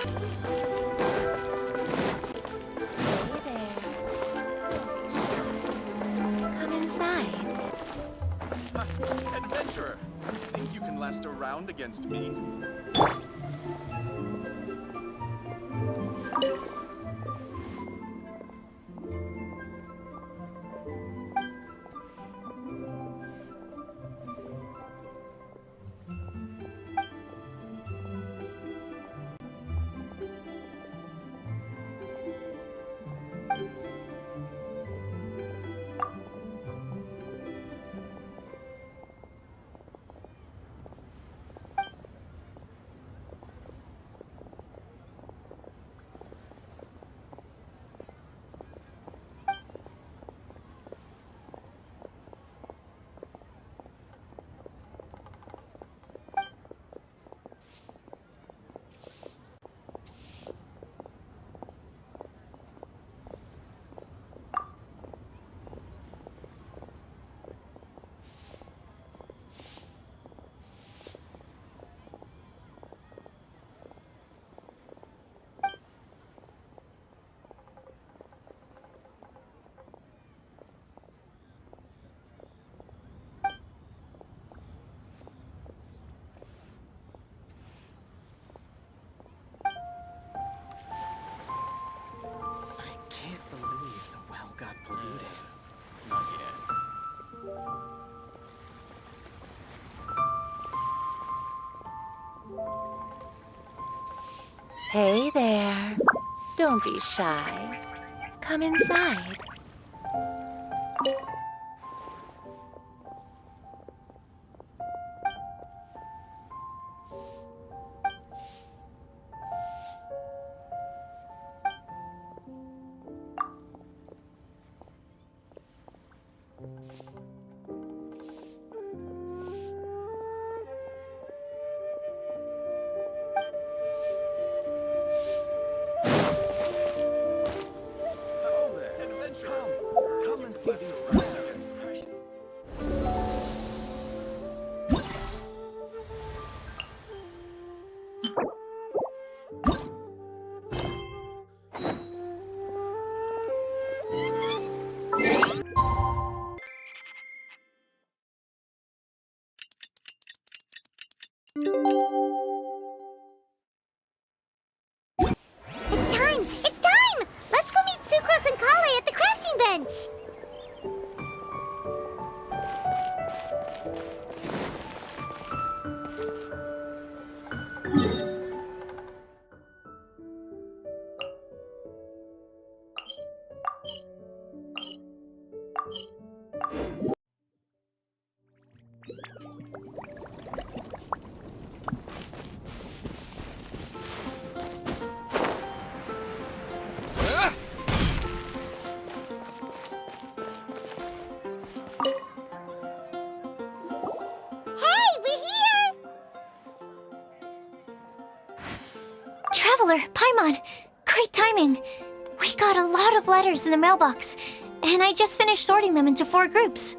Come inside. Adventurer, think you can last a round against me? Can't believe the well got polluted. Not yet. Hey there. Don't be shy. Come inside. Oh there, adventurer. Come and see these precious. It's time! It's time! Let's go meet Sucrose and Kale at the crafting bench! Traveler, Paimon, great timing. We got a lot of letters in the mailbox, and I just finished sorting them into 4 groups.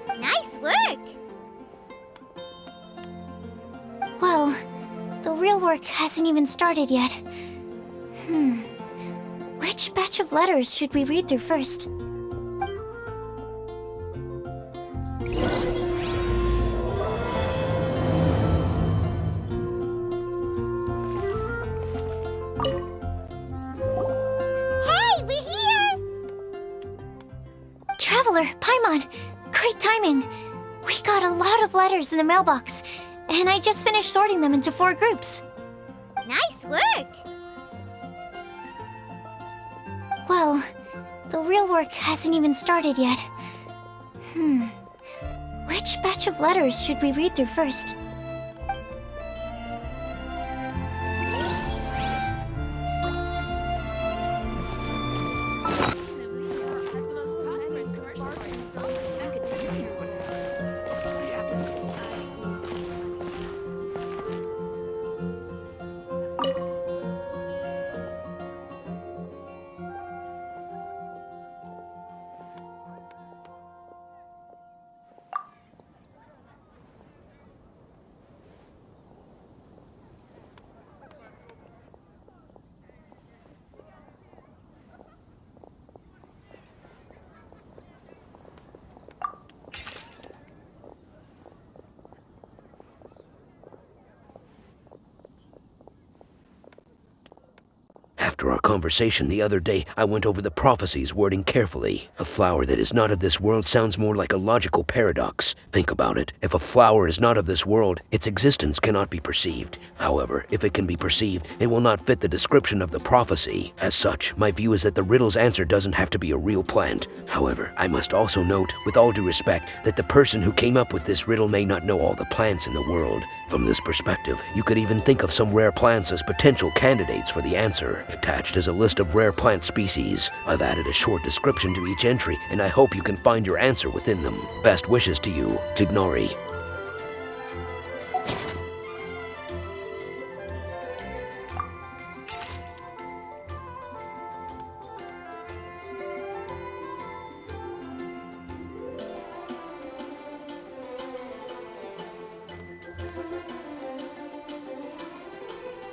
Nice work! Well, the real work hasn't even started yet. Which batch of letters should we read through first? Traveler, Paimon, great timing. We got a lot of letters in the mailbox, and I just finished sorting them into 4 groups. Nice work! Well, the real work hasn't even started yet. Which batch of letters should we read through first? After our conversation the other day, I went over the prophecy's wording carefully. A flower that is not of this world sounds more like a logical paradox. Think about it. If a flower is not of this world, its existence cannot be perceived. However, if it can be perceived, it will not fit the description of the prophecy. As such, my view is that the riddle's answer doesn't have to be a real plant. However, I must also note, with all due respect, that the person who came up with this riddle may not know all the plants in the world. From this perspective, you could even think of some rare plants as potential candidates for the answer. Attached is a list of rare plant species. I've added a short description to each entry, and I hope you can find your answer within them. Best wishes to you, TIGHNARI.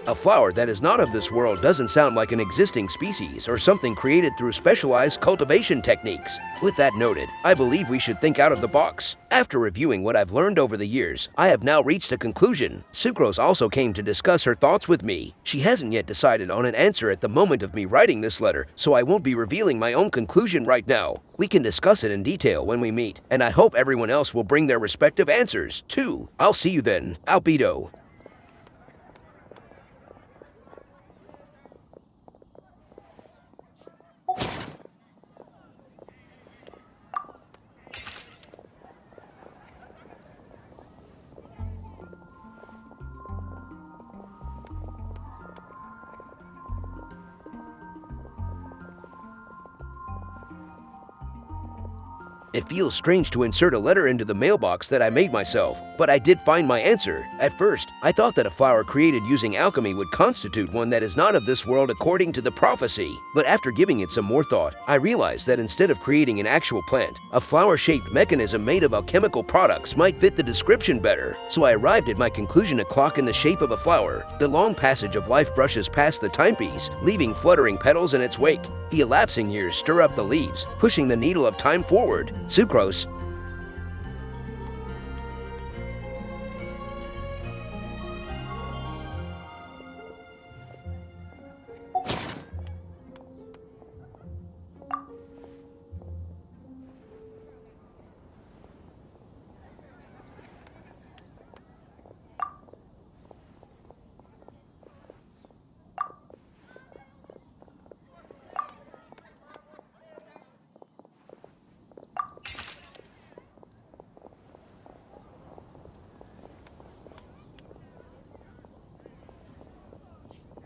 A flower that is not of this world doesn't sound like an existing species or something created through specialized cultivation techniques. With that noted, I believe we should think out of the box. After reviewing what I've learned over the years, I have now reached a conclusion. Sucrose also came to discuss her thoughts with me. She hasn't yet decided on an answer at the moment of me writing this letter, so I won't be revealing my own conclusion right now. We can discuss it in detail when we meet, and I hope everyone else will bring their respective answers, too. I'll see you then. ALBEDO. It feels strange to insert a letter into the mailbox that I made myself, but I did find my answer. At first, I thought that a flower created using alchemy would constitute one that is not of this world according to the prophecy. But after giving it some more thought, I realized that instead of creating an actual plant, a flower-shaped mechanism made of alchemical products might fit the description better. So I arrived at my conclusion: a clock in the shape of a flower. The long passage of life brushes past the timepiece, leaving fluttering petals in its wake. The elapsing years stir up the leaves, pushing the needle of time forward. Sucrose.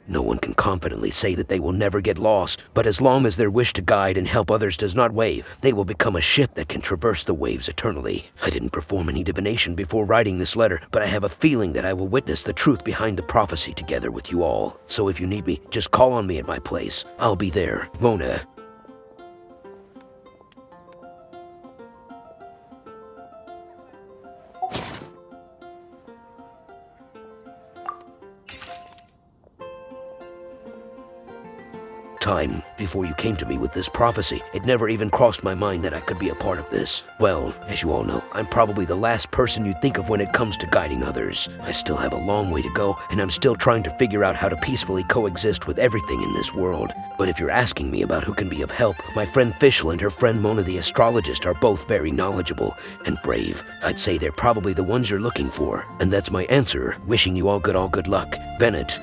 No one can confidently say that they will never get lost, but as long as their wish to guide and help others does not wane, they will become a ship that can traverse the waves eternally. I didn't perform any divination before writing this letter, but I have a feeling that I will witness the truth behind the prophecy together with you all. So if you need me, just call on me at my place. I'll be there. Mona. Time before you came to me with this prophecy, it never even crossed my mind that I could be a part of this. Well, as you all know, I'm probably the last person you'd think of when it comes to guiding others. I still have a long way to go, and I'm still trying to figure out how to peacefully coexist with everything in this world. But if you're asking me about who can be of help, my friend Fischl and her friend Mona the astrologist are both very knowledgeable and brave. I'd say they're probably the ones you're looking for. And that's my answer. Wishing you all good luck. Bennett.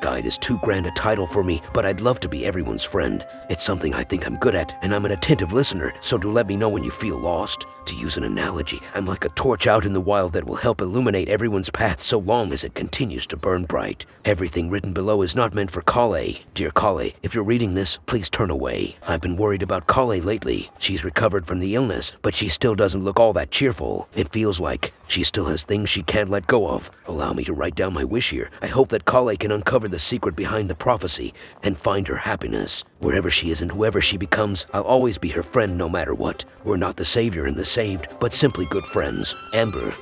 Guide is too grand a title for me, but I'd love to be everyone's friend. It's something I think I'm good at, and I'm an attentive listener, so do let me know when you feel lost. To use an analogy, I'm like a torch out in the wild that will help illuminate everyone's path so long as it continues to burn bright. Everything written below is not meant for Kale. Dear Kale, if you're reading this, please turn away. I've been worried about Kale lately. She's recovered from the illness, but she still doesn't look all that cheerful. It feels like she still has things she can't let go of. Allow me to write down my wish here. I hope that Kale can uncover the secret behind the prophecy and find her happiness. Wherever she is and whoever she becomes, I'll always be her friend no matter what. We're not the savior and the saved, but simply good friends. Amber.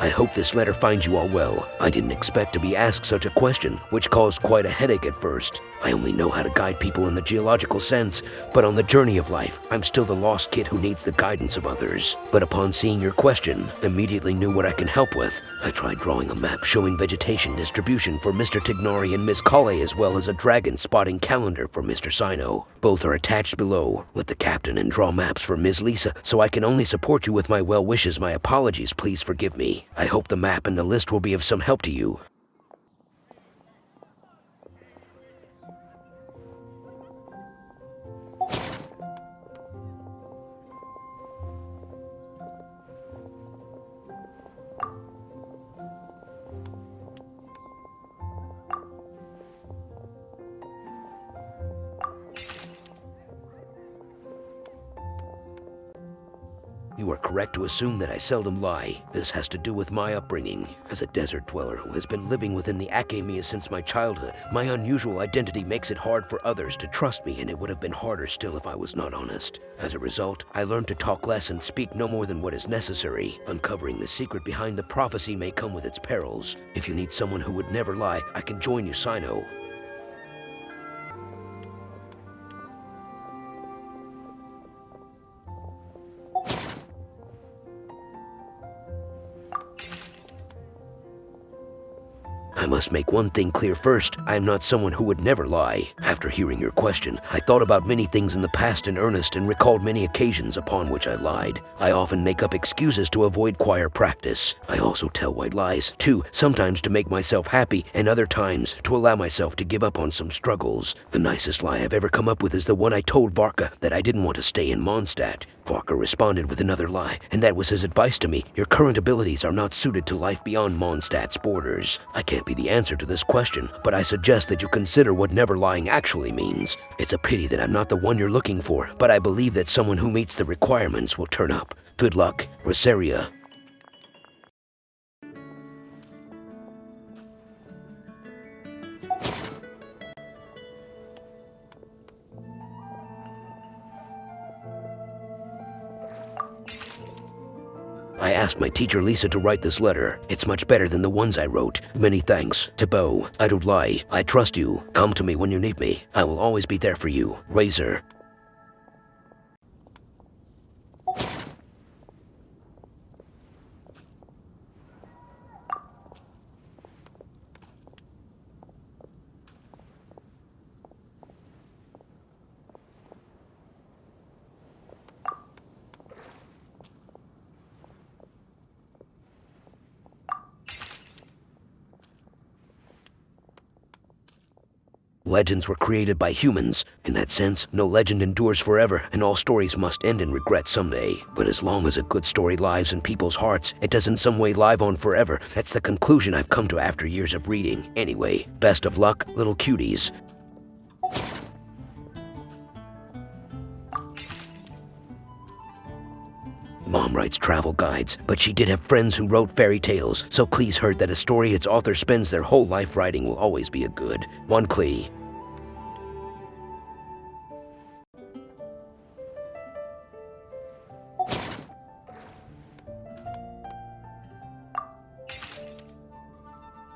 I hope this letter finds you all well. I didn't expect to be asked such a question, which caused quite a headache at first. I only know how to guide people in the geological sense, but on the journey of life, I'm still the lost kid who needs the guidance of others. But upon seeing your question, immediately knew what I can help with. I tried drawing a map showing vegetation distribution for Mr. TIGHNARI and Miss Kale, as well as a dragon spotting calendar for Mr. CYNO. Both are attached below. Let the captain and draw maps for Ms. Lisa, so I can only support you with my well wishes. My apologies, please forgive me. I hope the map and the list will be of some help to you. You are correct to assume that I seldom lie. This has to do with my upbringing. As a desert dweller who has been living within the academia since my childhood, my unusual identity makes it hard for others to trust me, and it would have been harder still if I was not honest. As a result, I learned to talk less and speak no more than what is necessary. Uncovering the secret behind the prophecy may come with its perils. If you need someone who would never lie, I can join you, CYNO. I must make one thing clear first. I am not someone who would never lie. After hearing your question, I thought about many things in the past in earnest and recalled many occasions upon which I lied. I often make up excuses to avoid choir practice. I also tell white lies, too, sometimes to make myself happy and other times to allow myself to give up on some struggles. The nicest lie I've ever come up with is the one I told Varka that I didn't want to stay in Mondstadt. Varka responded with another lie, and that was his advice to me. Your current abilities are not suited to life beyond Mondstadt's borders. I can't be the answer to this question, but I suggest that you consider what never lying actually means. It's a pity that I'm not the one you're looking for, but I believe that someone who meets the requirements will turn up. Good luck, Rosaria. I asked my teacher Lisa to write this letter. It's much better than the ones I wrote. Many thanks. Thibaut, I don't lie. I trust you. Come to me when you need me. I will always be there for you. Razor. Legends were created by humans. In that sense, no legend endures forever, and all stories must end in regret someday. But as long as a good story lives in people's hearts, it does in some way live on forever. That's the conclusion I've come to after years of reading. Anyway, best of luck, little cuties. Mom writes travel guides, but she did have friends who wrote fairy tales, so please heard that a story its author spends their whole life writing will always be a good one. Clee.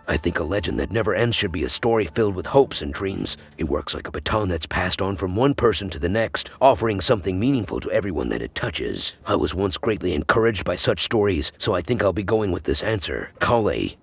I think a legend that never ends should be a story filled with hopes and dreams. It works like a baton that's passed on from one person to the next, offering something meaningful to everyone that it touches. I was once greatly encouraged by such stories, so I think I'll be going with this answer. Kale.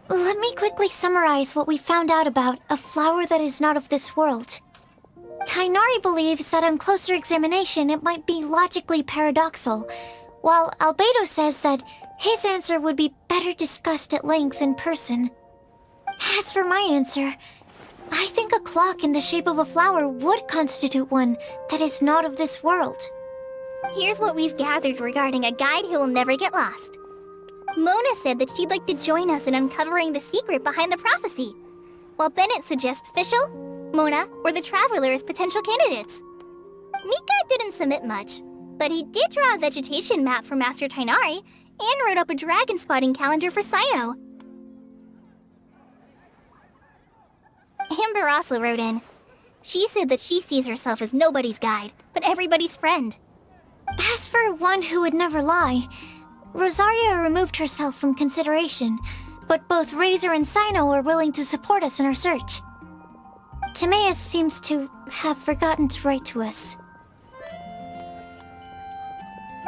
Let me quickly summarize what we found out about a flower that is not of this world. TIGHNARI believes that on closer examination it might be logically paradoxal, while ALBEDO says that his answer would be better discussed at length in person. As for my answer, I think a clock in the shape of a flower would constitute one that is not of this world. Here's what we've gathered regarding a guide who will never get lost. Mona said that she'd like to join us in uncovering the secret behind the prophecy, while Bennett suggests Fischl, Mona, or the Traveler as potential candidates. Mika didn't submit much, but he did draw a vegetation map for Master TIGHNARI and wrote up a dragon spotting calendar for CYNO. Amber also wrote in. She said that she sees herself as nobody's guide, but everybody's friend. As for one who would never lie, Rosaria removed herself from consideration, but both Razor and CYNO are willing to support us in our search. Timaeus seems to have forgotten to write to us.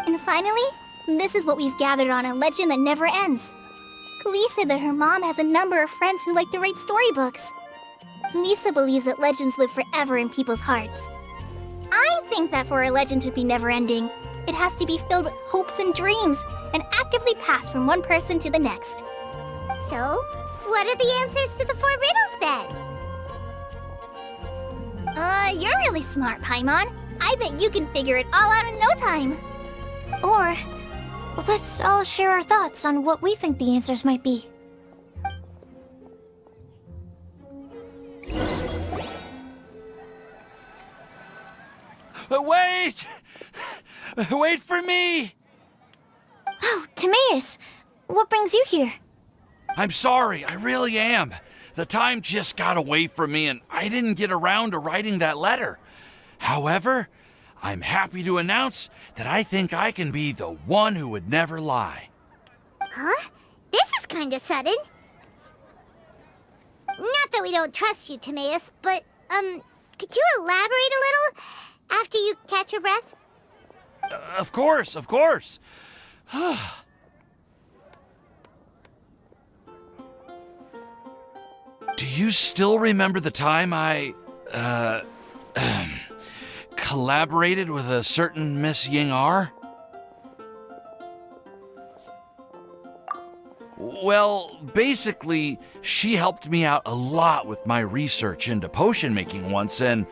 And finally, this is what we've gathered on a legend that never ends. Klee said that her mom has a number of friends who like to write storybooks. Lisa believes that legends live forever in people's hearts. I think that for a legend to be never-ending, it has to be filled with hopes and dreams and actively passed from one person to the next. So, what are the answers to the 4 riddles then? You're really smart, Paimon. I bet you can figure it all out in no time. Or, let's all share our thoughts on what we think the answers might be. Wait! Wait for me! Oh, Timaeus! What brings you here? I'm sorry, I really am. The time just got away from me and I didn't get around to writing that letter. However, I'm happy to announce that I think I can be the one who would never lie. Huh? This is kinda sudden. Not that we don't trust you, Timaeus, but, could you elaborate a little after you catch your breath? Of course, of course. Do you still remember the time I, collaborated with a certain Miss Ying'er? Well, basically, she helped me out a lot with my research into potion making once, and,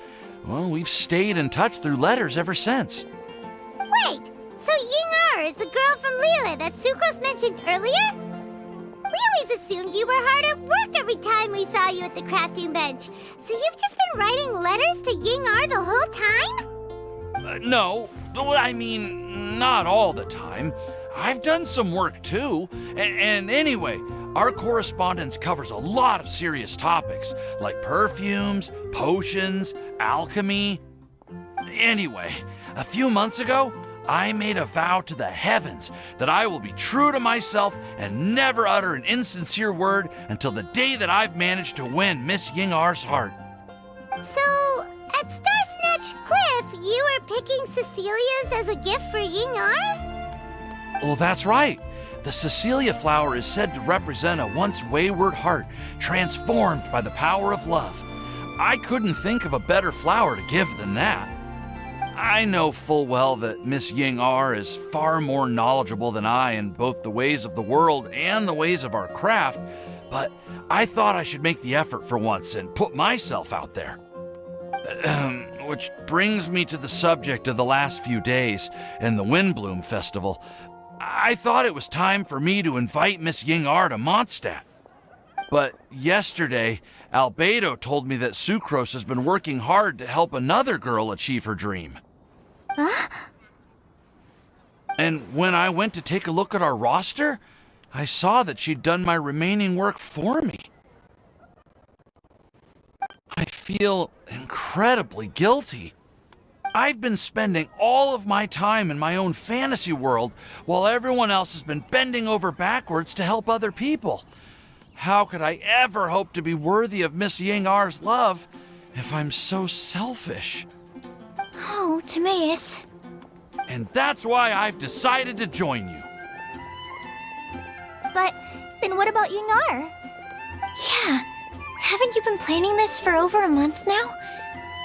well, we've stayed in touch through letters ever since. Wait, so Ying'er is the girl from Lila that Sucrose mentioned earlier? We always assumed you were hard at work every time we saw you at the crafting bench. So you've just been writing letters to Ying'er the whole time? No, I mean, not all the time. I've done some work too. And anyway, our correspondence covers a lot of serious topics, like perfumes, potions, alchemy. Anyway, a few months ago, I made a vow to the heavens that I will be true to myself and never utter an insincere word until the day that I've managed to win Miss Ying'er's heart. So, at Star Snatch Cliff, you were picking Cecilia's as a gift for Ying'er? Well, that's right. The Cecilia flower is said to represent a once wayward heart transformed by the power of love. I couldn't think of a better flower to give than that. I know full well that Miss Ying'er is far more knowledgeable than I in both the ways of the world and the ways of our craft, but I thought I should make the effort for once and put myself out there. Which brings me to the subject of the last few days and the Windblume Festival. I thought it was time for me to invite Miss Ying'er to Mondstadt. But yesterday, Albedo told me that Sucrose has been working hard to help another girl achieve her dream. Huh? And when I went to take a look at our roster, I saw that she'd done my remaining work for me. I feel incredibly guilty. I've been spending all of my time in my own fantasy world while everyone else has been bending over backwards to help other people. How could I ever hope to be worthy of Miss Ying'er's love if I'm so selfish? Oh, Timaeus. And that's why I've decided to join you. But then what about Ying'er? Yeah, haven't you been planning this for over a month now?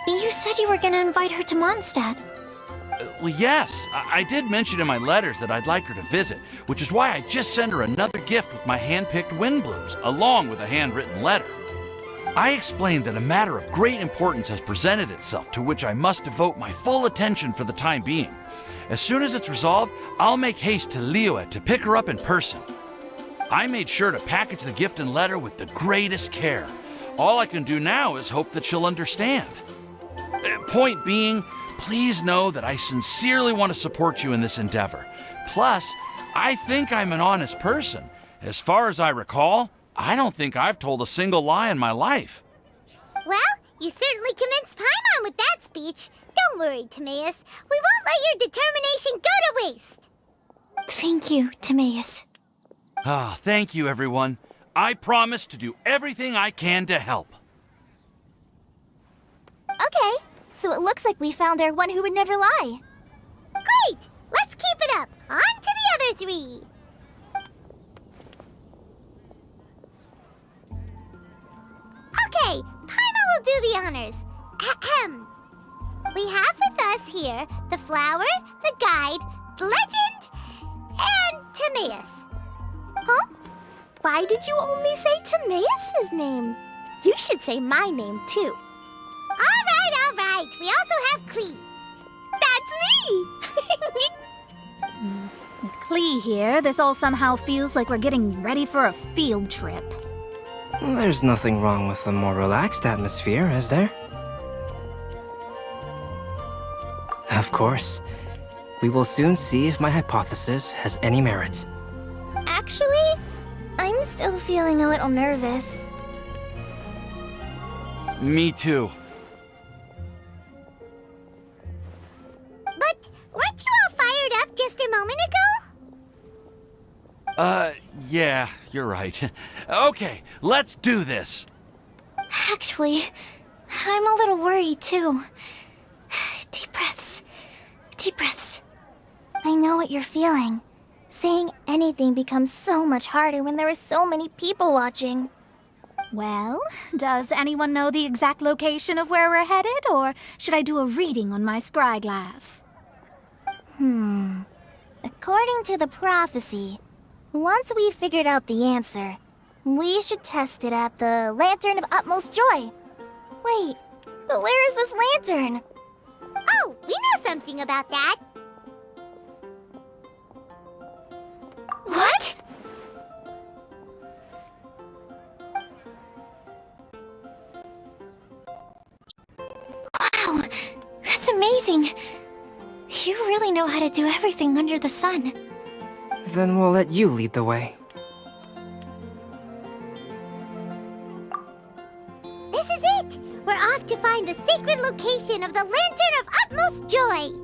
You said you were gonna invite her to Mondstadt. Well, yes, I did mention in my letters that I'd like her to visit, which is why I just sent her another gift with my hand-picked Windblumes, along with a handwritten letter. I explained that a matter of great importance has presented itself to which I must devote my full attention for the time being. As soon as it's resolved, I'll make haste to Liyue to pick her up in person. I made sure to package the gift and letter with the greatest care. All I can do now is hope that she'll understand. Point being, please know that I sincerely want to support you in this endeavor. Plus, I think I'm an honest person. As far as I recall, I don't think I've told a single lie in my life. Well, you certainly convinced Paimon with that speech. Don't worry, Timaeus. We won't let your determination go to waste. Thank you, Timaeus. Ah, thank you, everyone. I promise to do everything I can to help. Okay, so it looks like we found our one who would never lie. Great! Let's keep it up. On to the other three. Okay, Paimon will do the honors. Ahem. We have with us here the flower, the guide, the legend, and Timaeus. Huh? Why did you only say Timaeus' name? You should say my name, too. All right. We also have Klee. That's me! With Klee here, this all somehow feels like we're getting ready for a field trip. There's nothing wrong with a more relaxed atmosphere, is there? Of course. We will soon see if my hypothesis has any merit. Actually, I'm still feeling a little nervous. Me too. But weren't you all fired up just a moment ago? Yeah, you're right. Okay, let's do this. Actually, I'm a little worried too. Deep breaths. Deep breaths. I know what you're feeling. Saying anything becomes so much harder when there are so many people watching. Well, does anyone know the exact location of where we're headed, or should I do a reading on my scry glass? According to the prophecy, once we've figured out the answer, we should test it at the Lantern of Utmost Joy. Wait, but where is this lantern? Oh, we know something about that. What? Wow, that's amazing. You really know how to do everything under the sun. Then we'll let you lead the way. This is it! We're off to find the sacred location of the Lantern of Utmost Joy!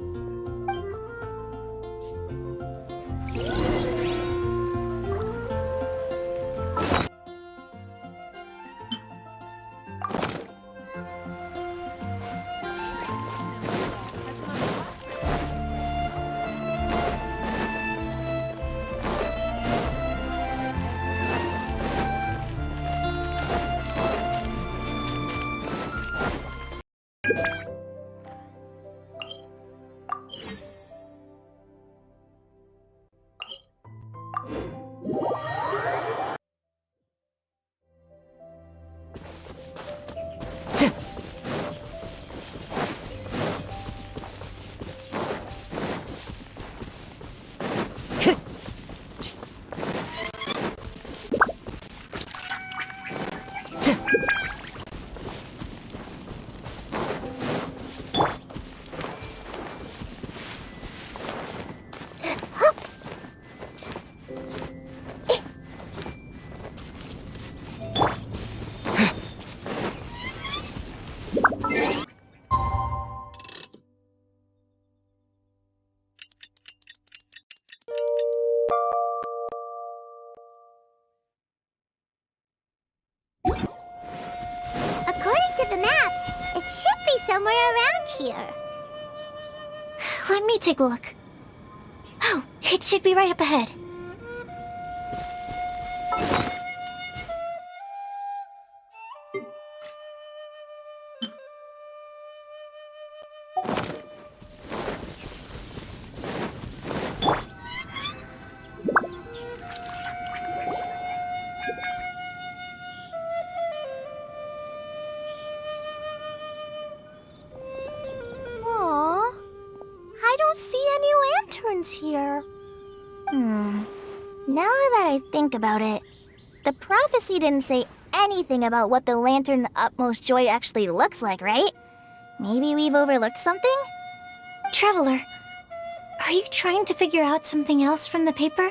According to the map, it should be somewhere around here. Let me take a look. Oh, it should be right up ahead. happens here? Now that I think about it, the prophecy didn't say anything about what the Lantern Utmost Joy actually looks like, right? Maybe we've overlooked something? Traveler, are you trying to figure out something else from the paper?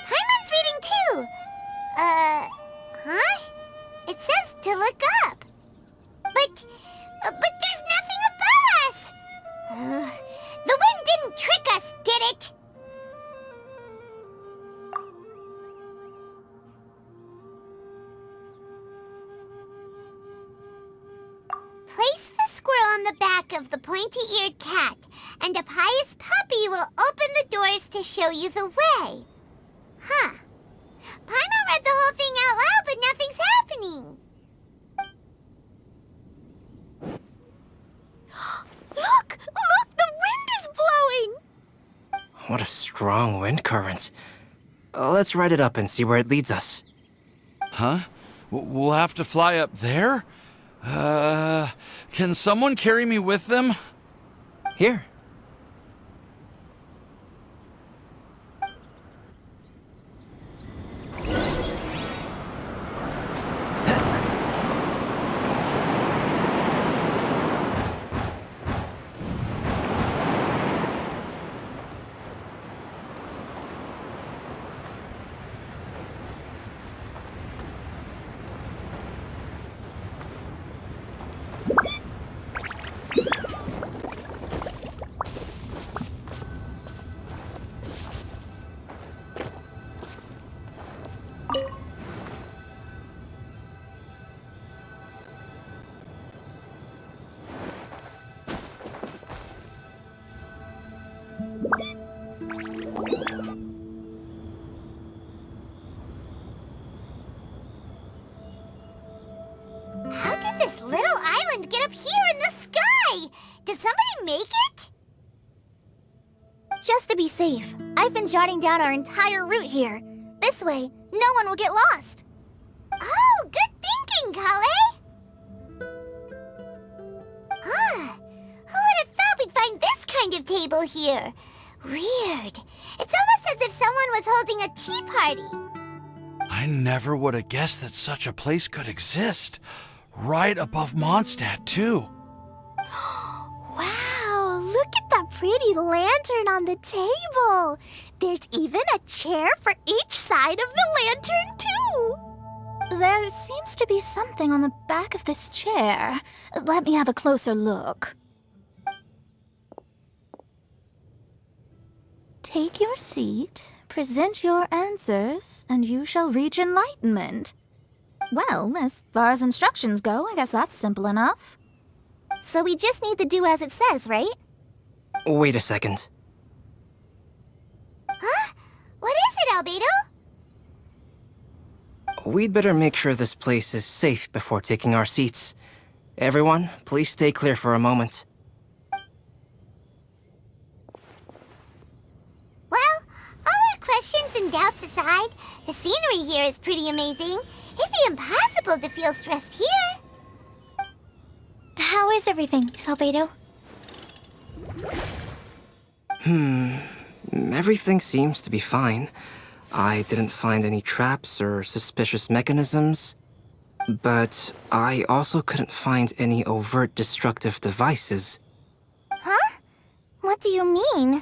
Paimon's reading too! Huh? It says to look up. But there's nothing above us! The wind didn't trick us, did it? Place the squirrel on the back of the pointy-eared cat, and a pious puppy will open the doors to show you the way. Huh. Paimon read the whole thing out loud, but nothing's happening. Look! Look! The wind is blowing! What a strong wind current. Let's ride it up and see where it leads us. Huh? We'll have to fly up there? Can someone carry me with them? Here. How did this little island get up here in the sky? Did somebody make it? Just to be safe, I've been jotting down our entire route here. This way, no one will get lost. Oh, good thinking, Kale. Huh. Who would have thought we'd find this kind of table here? Weird. It's almost as if someone was holding a tea party. I never would have guessed that such a place could exist. Right above Mondstadt, too. Wow, look at that pretty lantern on the table. There's even a chair for each side of the lantern, too. There seems to be something on the back of this chair. Let me have a closer look. Take your seat, present your answers, and you shall reach enlightenment. Well, as far as instructions go, I guess that's simple enough. So we just need to do as it says, right? Wait a second. Huh? What is it, Albedo? We'd better make sure this place is safe before taking our seats. Everyone, please stay clear for a moment. Well, all our questions and doubts aside, the scenery here is pretty amazing. It'd be impossible to feel stressed here. How is everything, Albedo? Everything seems to be fine. I didn't find any traps or suspicious mechanisms. But I also couldn't find any overt destructive devices. Huh? What do you mean?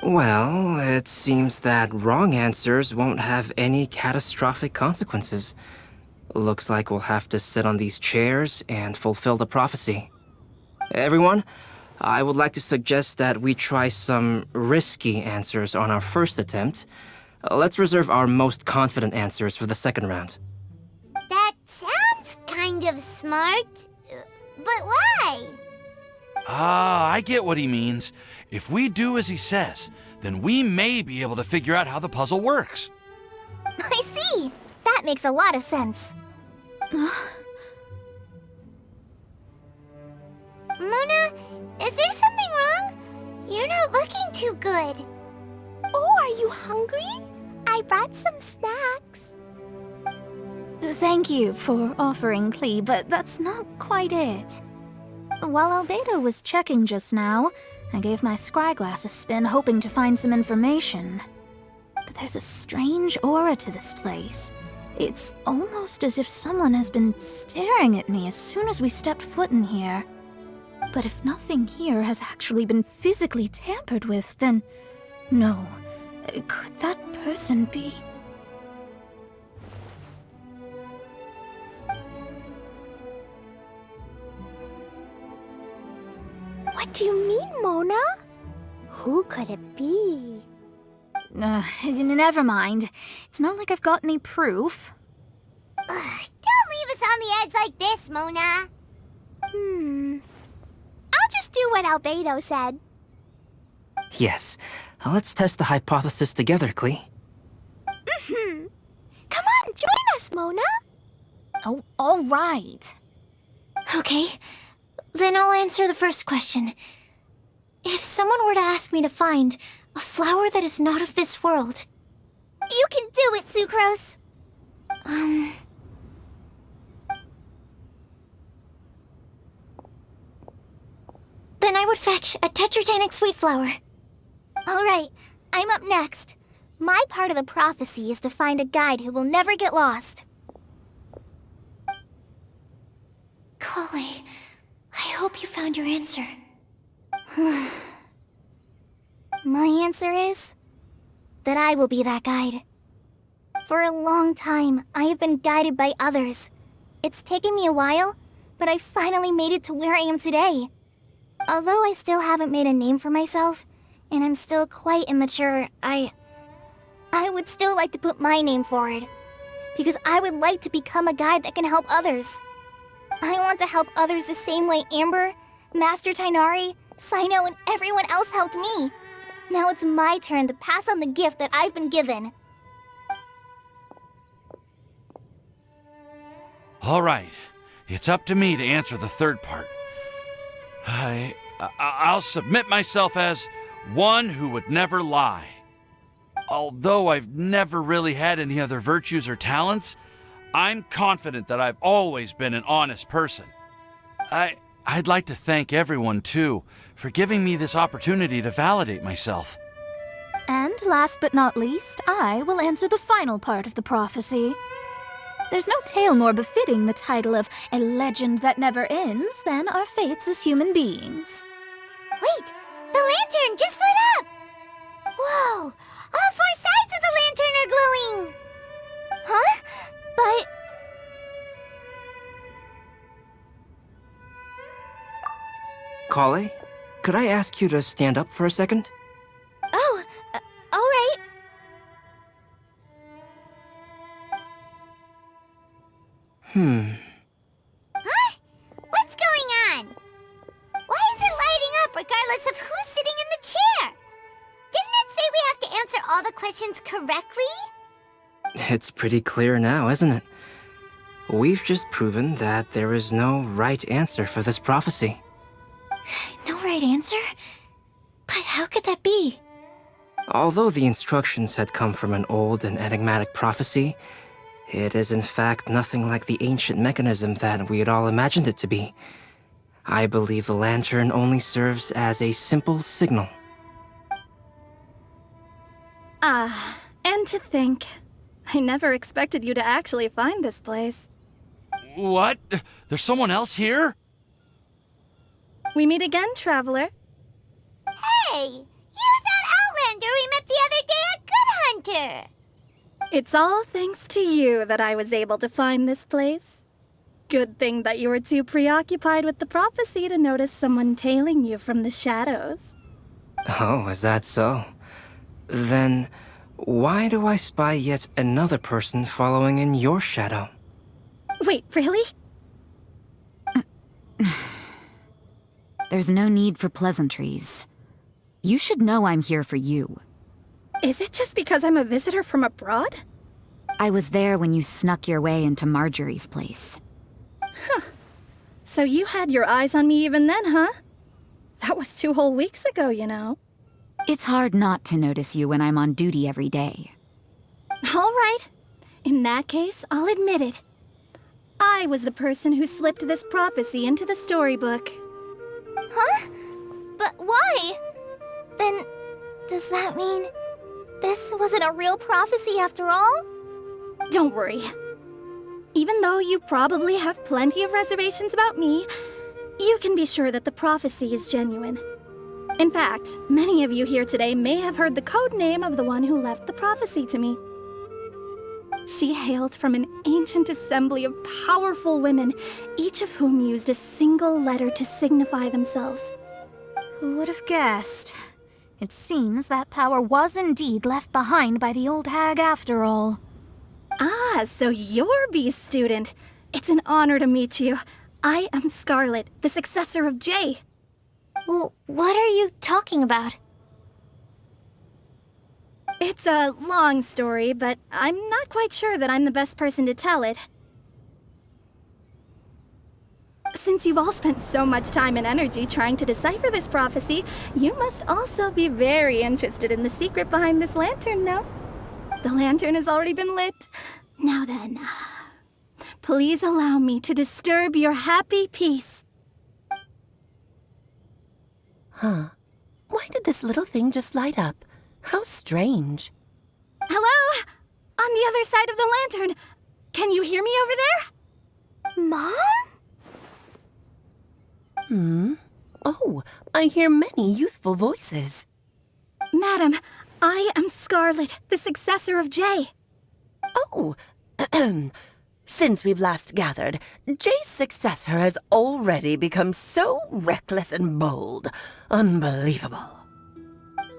Well, it seems that wrong answers won't have any catastrophic consequences. Looks like we'll have to sit on these chairs and fulfill the prophecy. Everyone, I would like to suggest that we try some risky answers on our first attempt. Let's reserve our most confident answers for the second round. That sounds kind of smart, but why? Ah, I get what he means. If we do as he says, then we may be able to figure out how the puzzle works. I see. That makes a lot of sense. Mona, is there something wrong? You're not looking too good. Oh, are you hungry? I brought some snacks. Thank you for offering Klee, but that's not quite it. While Albedo was checking just now, I gave my scryglass a spin hoping to find some information. But there's a strange aura to this place. It's almost as if someone has been staring at me as soon as we stepped foot in here. But if nothing here has actually been physically tampered with, then no. Could that person be? What do you mean, Mona? Who could it be? Never mind. It's not like I've got any proof. Ugh, don't leave us on the edge like this, Mona. I'll just do what Albedo said. Yes. Let's test the hypothesis together, Klee. Come on, join us, Mona. Oh, all right. Okay, then I'll answer the first question. If someone were to ask me to find a flower that is not of this world... You can do it, Sucrose. Then I would fetch a tetratanic sweet flower. All right, I'm up next. My part of the prophecy is to find a guide who will never get lost. Kali, I hope you found your answer. My answer is that I will be that guide. For a long time, I have been guided by others. It's taken me a while, but I finally made it to where I am today. Although I still haven't made a name for myself, and I'm still quite immature, I would still like to put my name forward. Because I would like to become a guide that can help others. I want to help others the same way Amber, Master TIGHNARI, CYNO, and everyone else helped me. Now it's my turn to pass on the gift that I've been given. All right, it's up to me to answer the third part. I'll submit myself as one who would never lie. Although I've never really had any other virtues or talents, I'm confident that I've always been an honest person. I'd like to thank everyone, too, for giving me this opportunity to validate myself. And last but not least, I will answer the final part of the prophecy. There's no tale more befitting the title of a legend that never ends than our fates as human beings. Wait! The lantern just lit up! Whoa! All four sides of the lantern are glowing! Huh? But... Kali, could I ask you to stand up for a second? Oh, all right. Huh? What's going on? Why is it lighting up regardless of who's sitting in the chair? Didn't it say we have to answer all the questions correctly? It's pretty clear now, isn't it? We've just proven that there is no right answer for this prophecy. No right answer? But how could that be? Although the instructions had come from an old and enigmatic prophecy, it is in fact nothing like the ancient mechanism that we had all imagined it to be. I believe the lantern only serves as a simple signal. And to think, I never expected you to actually find this place. What? There's someone else here? We meet again, traveler. Hey! You're that Outlander we met the other day at Good Hunter! It's all thanks to you that I was able to find this place. Good thing that you were too preoccupied with the prophecy to notice someone tailing you from the shadows. Oh, is that so? Then, why do I spy yet another person following in your shadow? Wait, really? There's no need for pleasantries. You should know I'm here for you. Is it just because I'm a visitor from abroad? I was there when you snuck your way into Marjorie's place. Huh. So you had your eyes on me even then, huh? That was 2 whole weeks ago, you know. It's hard not to notice you when I'm on duty every day. All right. In that case, I'll admit it. I was the person who slipped this prophecy into the storybook. Huh? But why? Then, does that mean this wasn't a real prophecy after all? Don't worry. Even though you probably have plenty of reservations about me, you can be sure that the prophecy is genuine. In fact, many of you here today may have heard the code name of the one who left the prophecy to me. She hailed from an ancient assembly of powerful women, each of whom used a single letter to signify themselves. Who would have guessed? It seems that power was indeed left behind by the old hag after all. Ah, so you're B's student. It's an honor to meet you. I am Scarlet, the successor of Jay. Well, what are you talking about? It's a long story, but I'm not quite sure that I'm the best person to tell it. Since you've all spent so much time and energy trying to decipher this prophecy, you must also be very interested in the secret behind this lantern, no? The lantern has already been lit. Now then, please allow me to disturb your happy peace. Huh. Why did this little thing just light up? How strange. Hello? On the other side of the lantern. Can you hear me over there? Mom? Oh, I hear many youthful voices. Madam, I am Scarlet, the successor of Jay. Oh, since we've last gathered, Jay's successor has already become so reckless and bold. Unbelievable.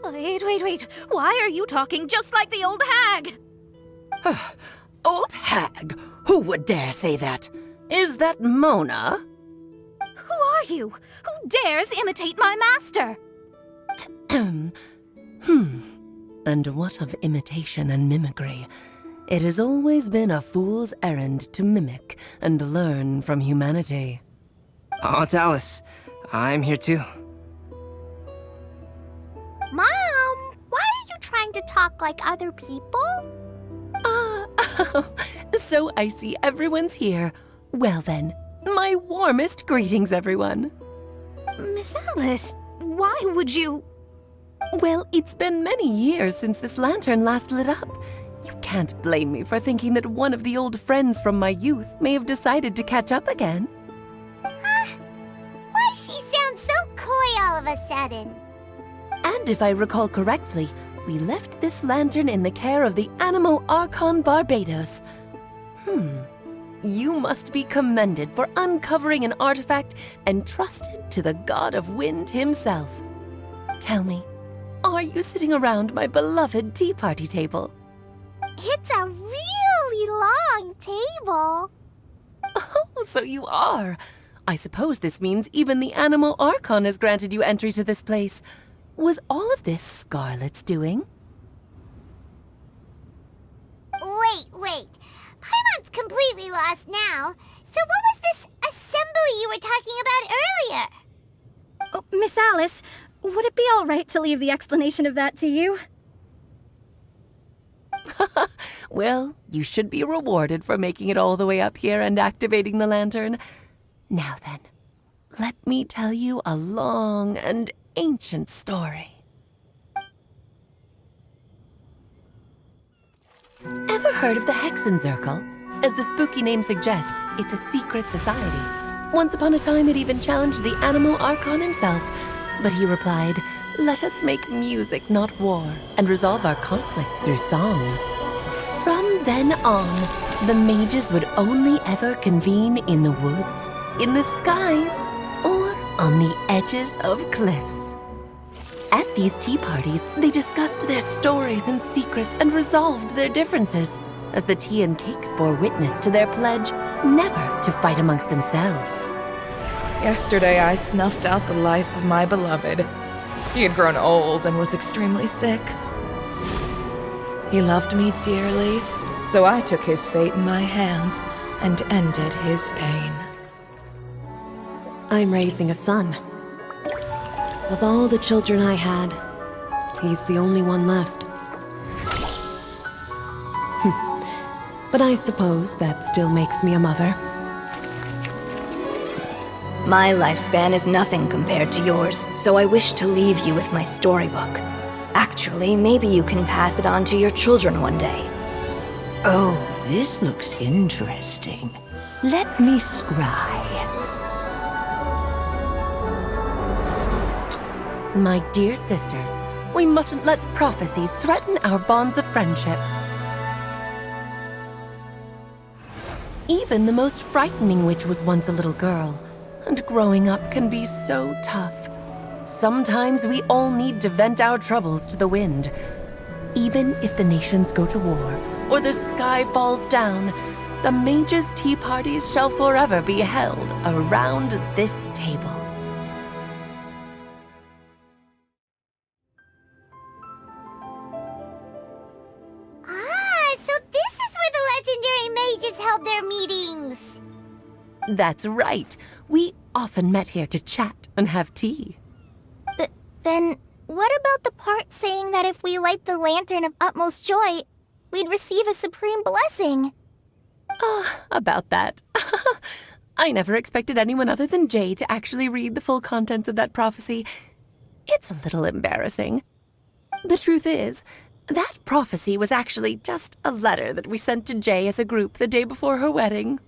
Wait. Why are you talking just like the old hag? Old hag? Who would dare say that? Is that Mona? Who are you? Who dares imitate my master? And what of imitation and mimicry? It has always been a fool's errand to mimic and learn from humanity. Oh, it's Alice. I'm here too. Mom, why are you trying to talk like other people? So I see everyone's here. Well then, my warmest greetings, everyone. Miss Alice, why would you... Well, it's been many years since this lantern last lit up. You can't blame me for thinking that one of the old friends from my youth may have decided to catch up again. Why she sounds so coy all of a sudden? And if I recall correctly, we left this lantern in the care of the Animo Archon Barbados. You must be commended for uncovering an artifact entrusted to the god of wind himself. Tell me, are you sitting around my beloved tea party table? It's a really long table. Oh, so you are. I suppose this means even the Animo Archon has granted you entry to this place. Was all of this Scarlet's doing? Wait. Paimon's completely lost now. So what was this assembly you were talking about earlier? Oh, Miss Alice, would it be all right to leave the explanation of that to you? Well, you should be rewarded for making it all the way up here and activating the lantern. Now then, let me tell you a long and ancient story. Ever heard of the Hexenzirkel? As the spooky name suggests, it's a secret society. Once upon a time, it even challenged the Animo Archon himself. But he replied, "Let us make music, not war, and resolve our conflicts through song." From then on, the mages would only ever convene in the woods, in the skies, or on the edges of cliffs. At these tea parties, they discussed their stories and secrets and resolved their differences, as the tea and cakes bore witness to their pledge never to fight amongst themselves. Yesterday, I snuffed out the life of my beloved. He had grown old and was extremely sick. He loved me dearly, so I took his fate in my hands and ended his pain. I'm raising a son. Of all the children I had, he's the only one left. But I suppose that still makes me a mother. My lifespan is nothing compared to yours, so I wish to leave you with my storybook. Actually, maybe you can pass it on to your children one day. Oh, this looks interesting. Let me scry. My dear sisters, we mustn't let prophecies threaten our bonds of friendship. Even the most frightening witch was once a little girl, and growing up can be so tough. Sometimes we all need to vent our troubles to the wind. Even if the nations go to war, or the sky falls down, the mages' tea parties shall forever be held around this table. Ah, so this is where the legendary mages held their meetings. That's right. We often met here to chat and have tea. Then, what about the part saying that if we light the lantern of utmost joy, we'd receive a supreme blessing? About that. I never expected anyone other than Jay to actually read the full contents of that prophecy. It's a little embarrassing. The truth is, that prophecy was actually just a letter that we sent to Jay as a group the day before her wedding.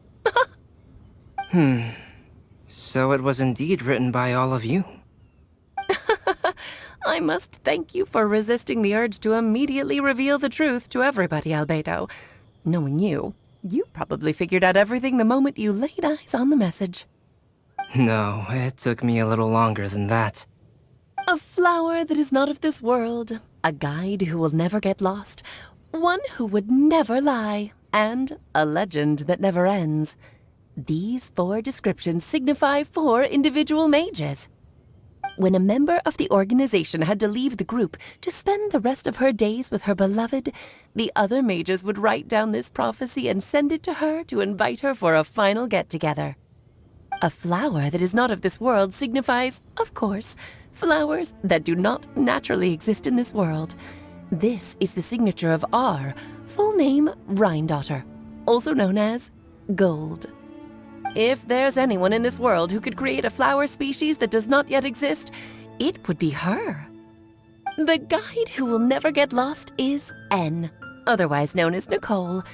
So it was indeed written by all of you. I must thank you for resisting the urge to immediately reveal the truth to everybody, Albedo. Knowing you, you probably figured out everything the moment you laid eyes on the message. No, it took me a little longer than that. A flower that is not of this world, a guide who will never get lost, one who would never lie, and a legend that never ends. These 4 descriptions signify 4 individual mages. When a member of the organization had to leave the group to spend the rest of her days with her beloved, the other mages would write down this prophecy and send it to her to invite her for a final get-together. A flower that is not of this world signifies, of course, flowers that do not naturally exist in this world. This is the signature of our full name, Rhine-daughter, also known as Gold. If there's anyone in this world who could create a flower species that does not yet exist, it would be her. The guide who will never get lost is N, otherwise known as Nicole.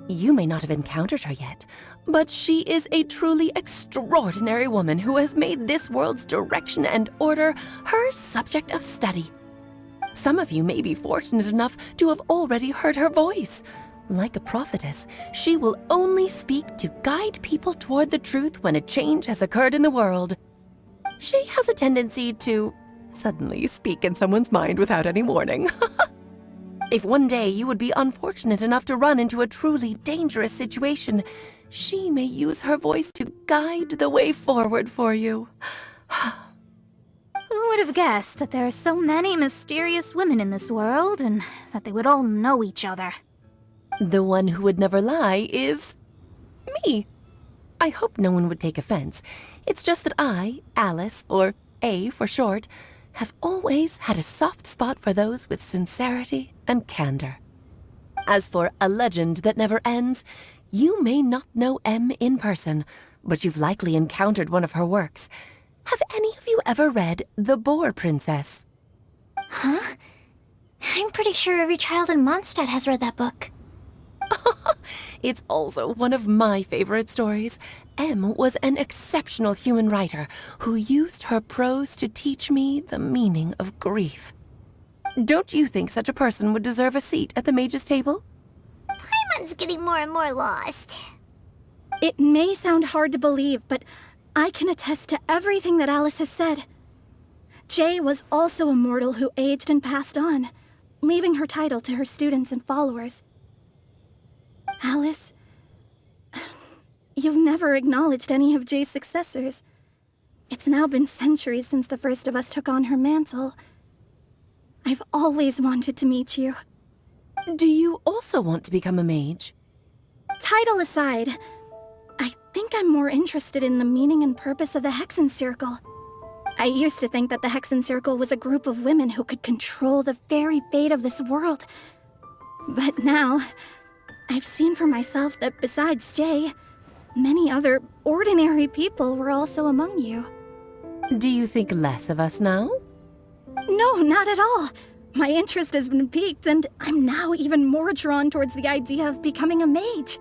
You may not have encountered her yet, but she is a truly extraordinary woman who has made this world's direction and order her subject of study. Some of you may be fortunate enough to have already heard her voice. Like a prophetess, she will only speak to guide people toward the truth when a change has occurred in the world. She has a tendency to suddenly speak in someone's mind without any warning. If one day you would be unfortunate enough to run into a truly dangerous situation, she may use her voice to guide the way forward for you. Who would have guessed that there are so many mysterious women in this world and that they would all know each other? The one who would never lie is me. I hope no one would take offense. It's just that I, Alice, or A for short, have always had a soft spot for those with sincerity and candor. As for a legend that never ends, you may not know M in person, but you've likely encountered one of her works. Have any of you ever read The Boar Princess? Huh? I'm pretty sure every child in Mondstadt has read that book. It's also one of my favorite stories. M was an exceptional human writer who used her prose to teach me the meaning of grief. Don't you think such a person would deserve a seat at the mage's table? Paimon's getting more and more lost. It may sound hard to believe, but I can attest to everything that Alice has said. Jay was also a mortal who aged and passed on, leaving her title to her students and followers. Alice, you've never acknowledged any of Jay's successors. It's now been centuries since the first of us took on her mantle. I've always wanted to meet you. Do you also want to become a mage? Title aside, I think I'm more interested in the meaning and purpose of the Hexen Circle. I used to think that the Hexen Circle was a group of women who could control the very fate of this world. But now, I've seen for myself that besides Jay, many other ordinary people were also among you. Do you think less of us now? No, not at all. My interest has been piqued, and I'm now even more drawn towards the idea of becoming a mage.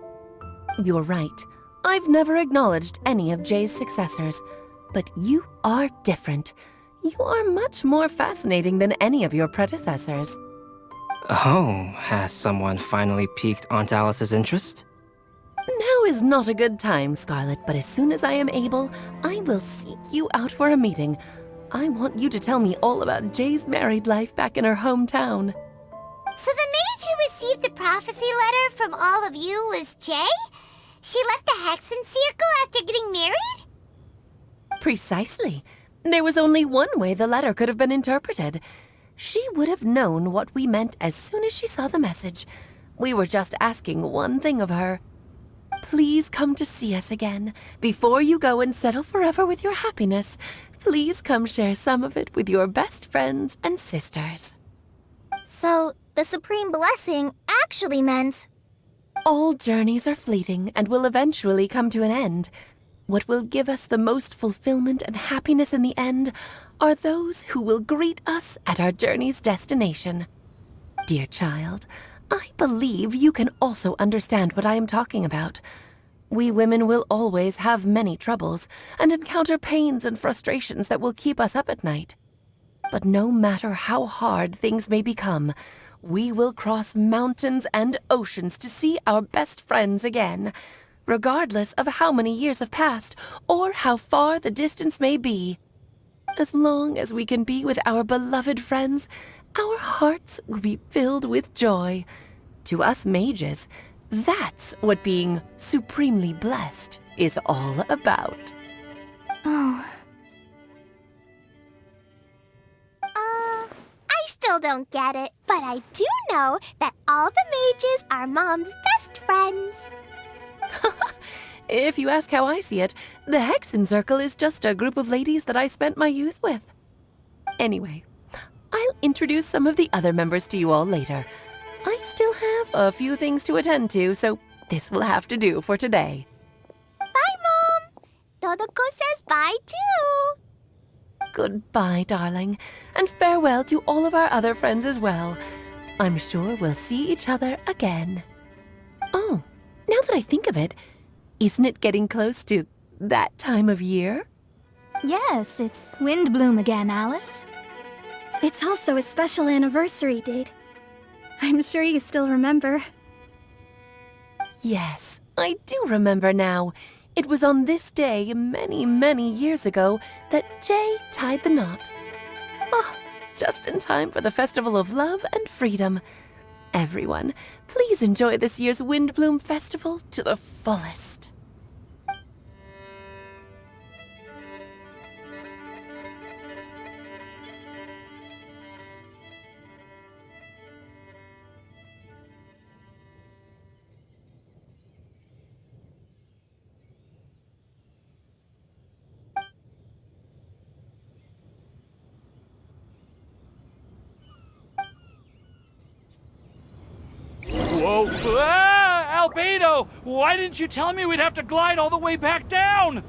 You're right. I've never acknowledged any of Jay's successors, but you are different. You are much more fascinating than any of your predecessors. Oh, has someone finally piqued Aunt Alice's interest? Now is not a good time, Scarlet, but as soon as I am able, I will seek you out for a meeting. I want you to tell me all about Jay's married life back in her hometown. So the mage who received the prophecy letter from all of you was Jay? She left the Hexen Circle after getting married? Precisely. There was only one way the letter could have been interpreted. She would have known what we meant as soon as she saw the message. We were just asking one thing of her. Please come to see us again. Before you go and settle forever with your happiness, please come share some of it with your best friends and sisters. So, the Supreme Blessing actually meant... All journeys are fleeting and will eventually come to an end. What will give us the most fulfillment and happiness in the end are those who will greet us at our journey's destination. Dear child, I believe you can also understand what I am talking about. We women will always have many troubles and encounter pains and frustrations that will keep us up at night. But no matter how hard things may become, we will cross mountains and oceans to see our best friends again, regardless of how many years have passed or how far the distance may be. As long as we can be with our beloved friends, our hearts will be filled with joy. To us mages, that's what being supremely blessed is all about. Oh. I still don't get it, but I do know that all the mages are Mom's best friends. If you ask how I see it, the Hexen Circle is just a group of ladies that I spent my youth with. Anyway, I'll introduce some of the other members to you all later. I still have a few things to attend to, so this will have to do for today. Bye, Mom! Todoko says bye, too! Goodbye, darling, and farewell to all of our other friends as well. I'm sure we'll see each other again. Oh, now that I think of it, isn't it getting close to that time of year? Yes, it's Windblume again, Alice. It's also a special anniversary date. I'm sure you still remember. Yes, I do remember now. It was on this day many, many years ago that Jay tied the knot. Ah, just in time for the Festival of Love and Freedom. Everyone, please enjoy this year's Windblume Festival to the fullest. Whoa! Ah! Albedo! Why didn't you tell me we'd have to glide all the way back down?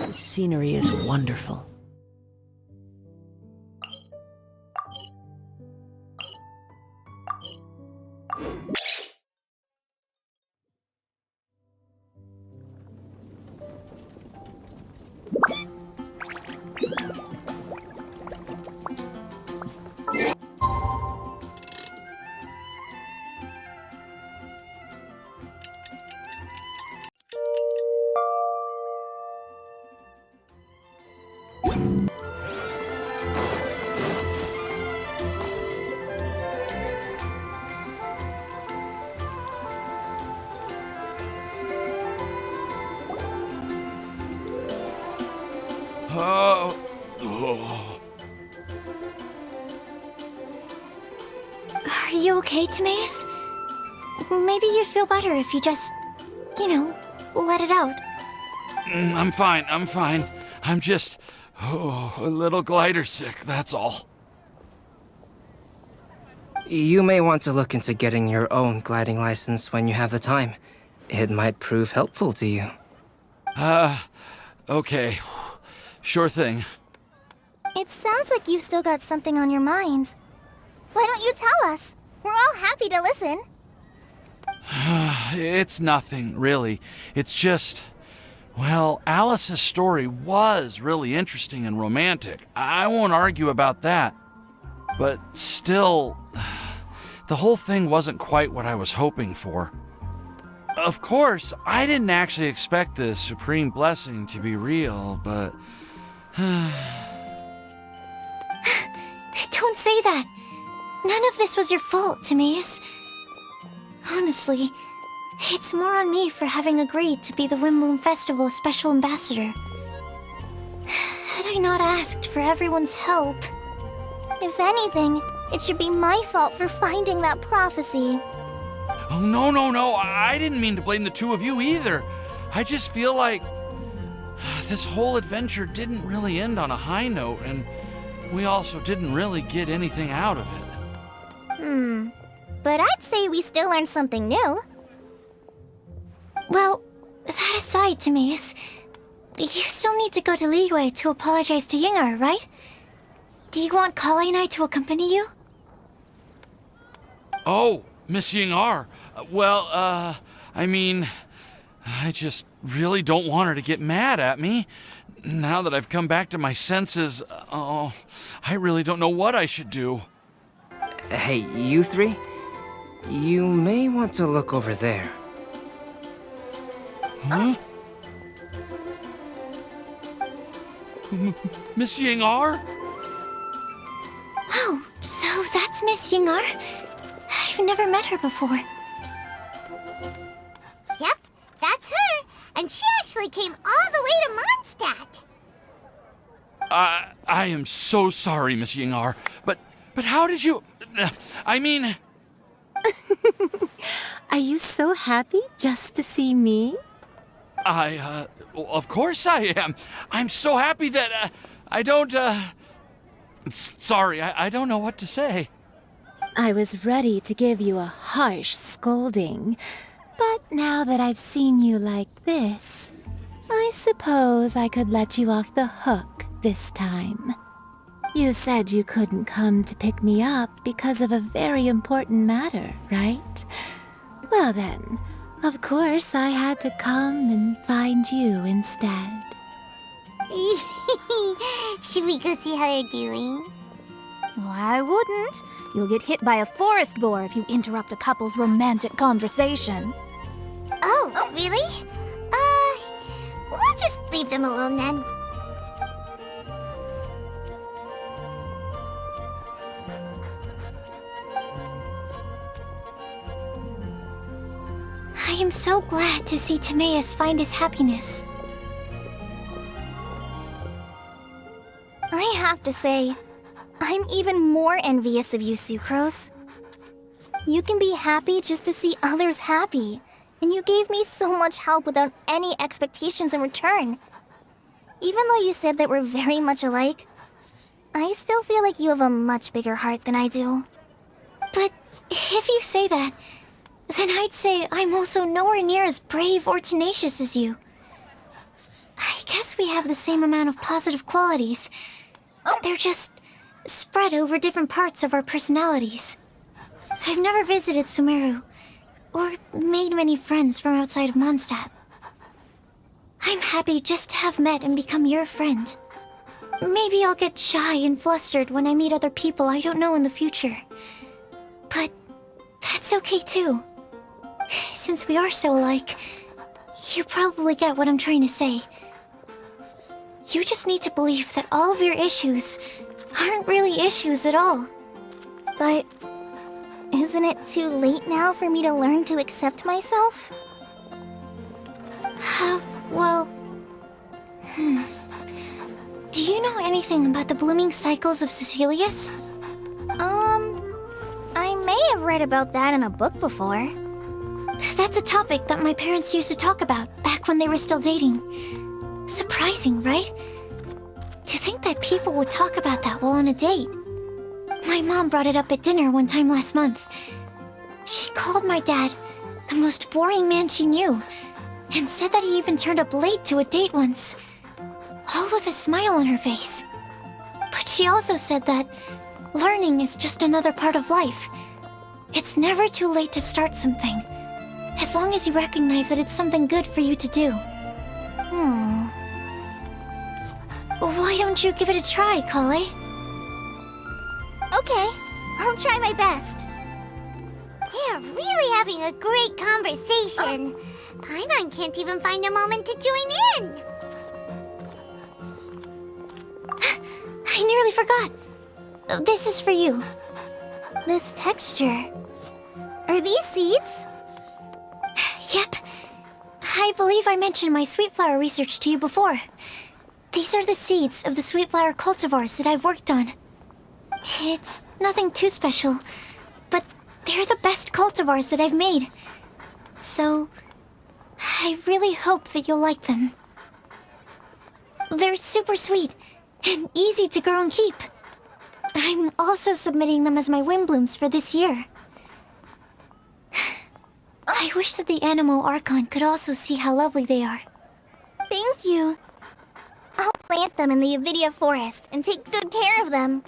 The scenery is wonderful. Are you okay, Timaeus? Maybe you'd feel better if you just, let it out. I'm fine, I'm fine. I'm just, a little glider sick, that's all. You may want to look into getting your own gliding license when you have the time. It might prove helpful to you. Okay. Sure thing. It sounds like you've still got something on your mind. Why don't you tell us? We're all happy to listen. It's nothing, really. It's just... Well, Alice's story was really interesting and romantic. I won't argue about that. But still, the whole thing wasn't quite what I was hoping for. Of course, I didn't actually expect the supreme blessing to be real, but... Don't say that. None of this was your fault, Timaeus. Honestly, it's more on me for having agreed to be the Windblume Festival's special ambassador. Had I not asked for everyone's help... If anything, it should be my fault for finding that prophecy. Oh, no, I didn't mean to blame the two of you either. I just feel like this whole adventure didn't really end on a high note, and we also didn't really get anything out of it. But I'd say we still learned something new. Well, that aside, Timaeus, you still need to go to Liyue to apologize to Ying'er, right? Do you want Kale and I to accompany you? Oh, Miss Ying'er. I mean, I just really don't want her to get mad at me. Now that I've come back to my senses, I really don't know what I should do. Hey, you three? You may want to look over there. Huh? Miss Ying'er? Oh, so that's Miss Ying'er? I've never met her before. Yep, that's her. And she actually came all the way to Mondstadt. I am so sorry, Miss Ying'er, but how did you... I mean... Are you so happy just to see me? Of course I am. I'm so happy that, I don't, Sorry, I don't know what to say. I was ready to give you a harsh scolding, but now that I've seen you like this, I suppose I could let you off the hook this time. You said you couldn't come to pick me up because of a very important matter, right? Well then, of course I had to come and find you instead. Should we go see how they're doing? I wouldn't. You'll get hit by a forest boar if you interrupt a couple's romantic conversation. Oh, really? We'll just leave them alone then. I am so glad to see Timaeus find his happiness. I have to say, I'm even more envious of you, Sucrose. You can be happy just to see others happy, and you gave me so much help without any expectations in return. Even though you said that we're very much alike, I still feel like you have a much bigger heart than I do. But if you say that, then I'd say I'm also nowhere near as brave or tenacious as you. I guess we have the same amount of positive qualities. They're just spread over different parts of our personalities. I've never visited Sumeru, or made many friends from outside of Mondstadt. I'm happy just to have met and become your friend. Maybe I'll get shy and flustered when I meet other people I don't know in the future. But that's okay too. Since we are so alike, you probably get what I'm trying to say. You just need to believe that all of your issues aren't really issues at all. But isn't it too late now for me to learn to accept myself? Well... Do you know anything about the blooming cycles of Cecilius? I may have read about that in a book before. That's a topic that my parents used to talk about back when they were still dating. Surprising, right? To think that people would talk about that while on a date. My mom brought it up at dinner one time last month. She called my dad the most boring man she knew, and said that he even turned up late to a date once, all with a smile on her face. But she also said that learning is just another part of life. It's never too late to start something, as long as you recognize that it's something good for you to do. Why don't you give it a try, Kale? Okay, I'll try my best. They are really having a great conversation. Paimon can't even find a moment to join in. I nearly forgot. This is for you. This texture. Are these seeds? Yep. I believe I mentioned my sweet flower research to you before. These are the seeds of the sweet flower cultivars that I've worked on. It's nothing too special, but they're the best cultivars that I've made. So, I really hope that you'll like them. They're super sweet and easy to grow and keep. I'm also submitting them as my Windblooms for this year. I wish that the Anemo Archon could also see how lovely they are. Thank you. I'll plant them in the Avidia forest and take good care of them.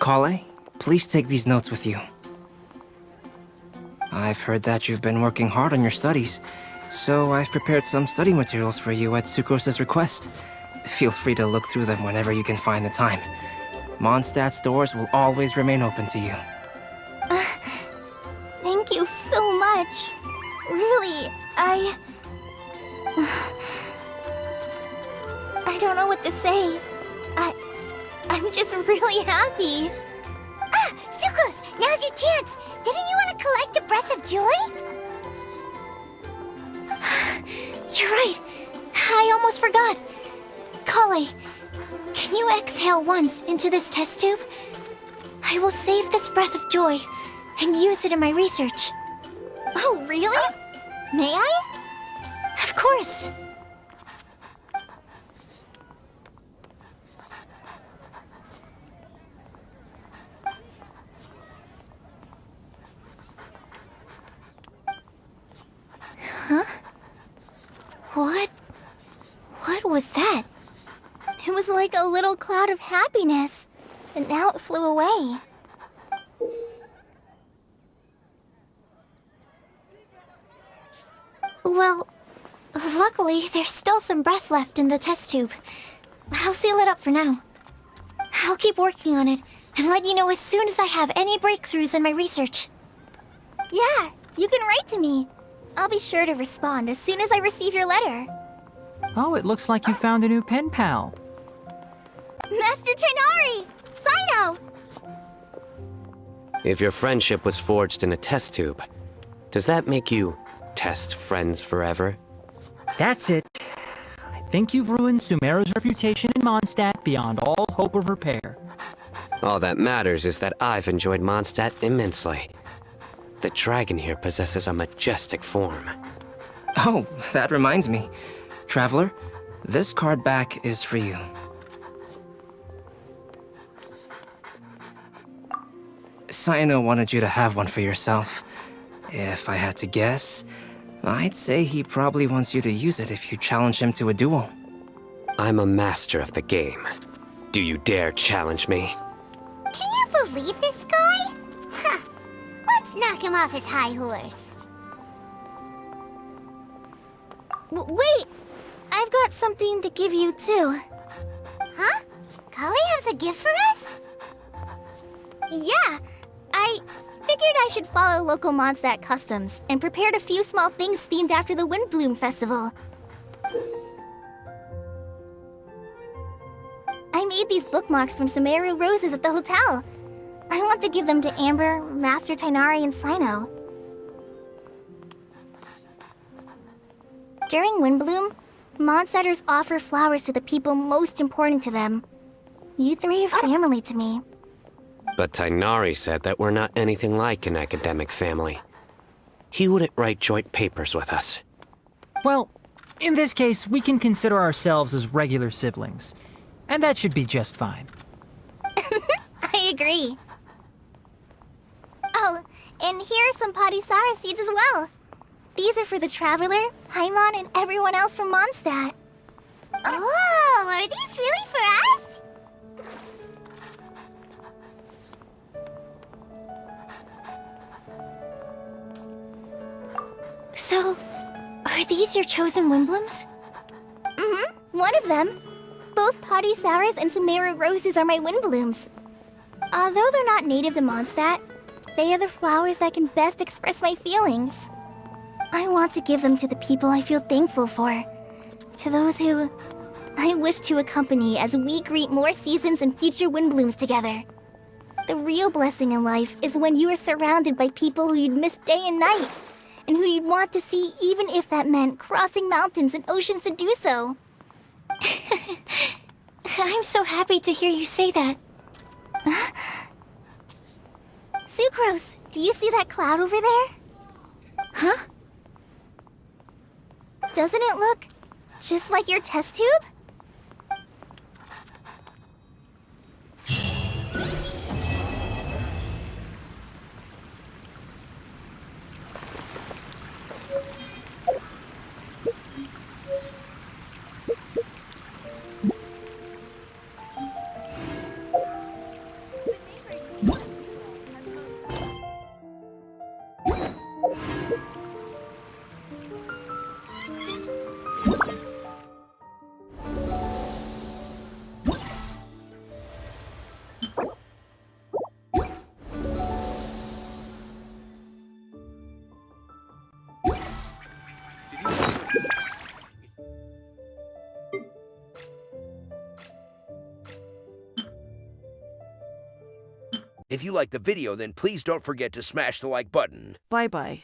Kale, please take these notes with you. I've heard that you've been working hard on your studies, so I've prepared some study materials for you at Sucrose's request. Feel free to look through them whenever you can find the time. Mondstadt's doors will always remain open to you. Thank you so much. Really, I don't know what to say. I'm just really happy. Ah, Sucrose, now's your chance. Didn't you want to collect a breath of joy? You're right. I almost forgot. Kale, can you exhale once into this test tube? I will save this breath of joy and use it in my research. Oh, really? May I? Of course. Huh? What was that? It was like a little cloud of happiness, and now it flew away. Well, luckily, there's still some breath left in the test tube. I'll seal it up for now. I'll keep working on it and let you know as soon as I have any breakthroughs in my research. Yeah, you can write to me. I'll be sure to respond as soon as I receive your letter. Oh, it looks like you found a new pen pal. Master TIGHNARI! CYNO! If your friendship was forged in a test tube, does that make you test friends forever? That's it. I think you've ruined Sumeru's reputation in Mondstadt beyond all hope of repair. All that matters is that I've enjoyed Mondstadt immensely. The dragon here possesses a majestic form. Oh, that reminds me. Traveler, this card back is for you. CYNO wanted you to have one for yourself. If I had to guess, I'd say he probably wants you to use it if you challenge him to a duel. I'm a master of the game. Do you dare challenge me? Can you believe this guy? Huh. Let's knock him off his high horse. Wait! I've got something to give you, too. Huh? Kali has a gift for us? Yeah, I figured I should follow local Mondstadt customs and prepared a few small things themed after the Windblume festival. I made these bookmarks from Sumeru roses at the hotel. I want to give them to Amber, Master TIGHNARI, and CYNO. During Windblume, Mondstadters offer flowers to the people most important to them. You three are family to me. But TIGHNARI said that we're not anything like an academic family. He wouldn't write joint papers with us. Well, in this case, we can consider ourselves as regular siblings. And that should be just fine. I agree. Oh, and here are some Padisara seeds as well. These are for the Traveler, Paimon, and everyone else from Mondstadt. Oh, are these really for us? So, are these your chosen Windblooms? Mm-hmm, one of them. Both Padisauras and Sumeru roses are my Windblooms. Although they're not native to Mondstadt, they are the flowers that can best express my feelings. I want to give them to the people I feel thankful for. To those who I wish to accompany as we greet more seasons and future Windblooms together. The real blessing in life is when you are surrounded by people who you'd miss day and night, and who you'd want to see even if that meant crossing mountains and oceans to do so. I'm so happy to hear you say that. Sucrose, do you see that cloud over there? Huh? Doesn't it look just like your test tube? If you liked the video, then please don't forget to smash the like button. Bye-bye.